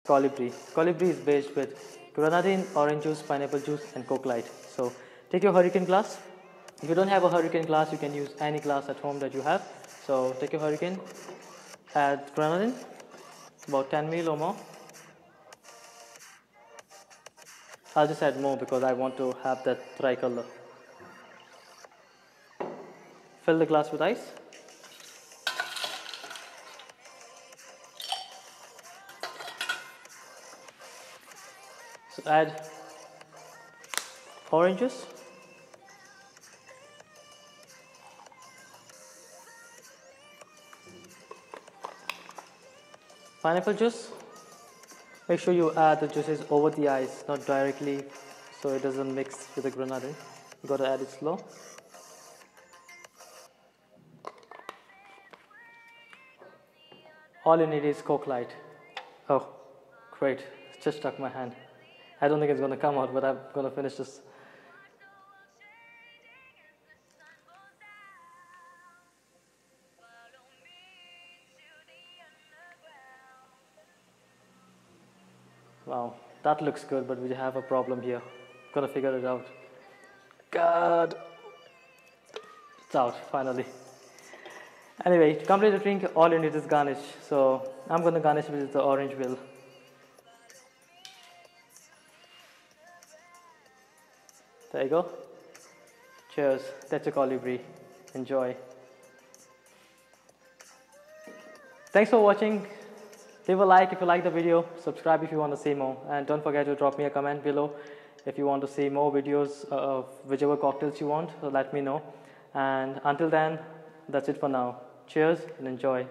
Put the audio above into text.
Colibri. Colibri is based with grenadine, orange juice, pineapple juice, and Coke Light. So take your hurricane glass. If you don't have a hurricane glass, you can use any glass at home that you have. So take your hurricane, add grenadine, about 10 ml or more. I'll just add more because I want to have that tricolor. Fill the glass with ice. So add orange juice, pineapple juice. Make sure you add the juices over the ice, not directly, so it doesn't mix with the grenadine. You gotta add it slow. All you need is Coke Light. Oh, great, it just stuck my hand. I don't think it's gonna come out, but I'm gonna finish this. Wow, that looks good, but we have a problem here. Gotta figure it out. God, it's out finally. Anyway, to complete the drink, all you need is garnish. So I'm gonna garnish with the orange peel. There you go. Cheers. That's a Colibri. Enjoy. Thanks for watching. Leave a like if you like the video. Subscribe if you want to see more. And don't forget to drop me a comment below if you want to see more videos of whichever cocktails you want. So let me know. And until then, that's it for now. Cheers and enjoy.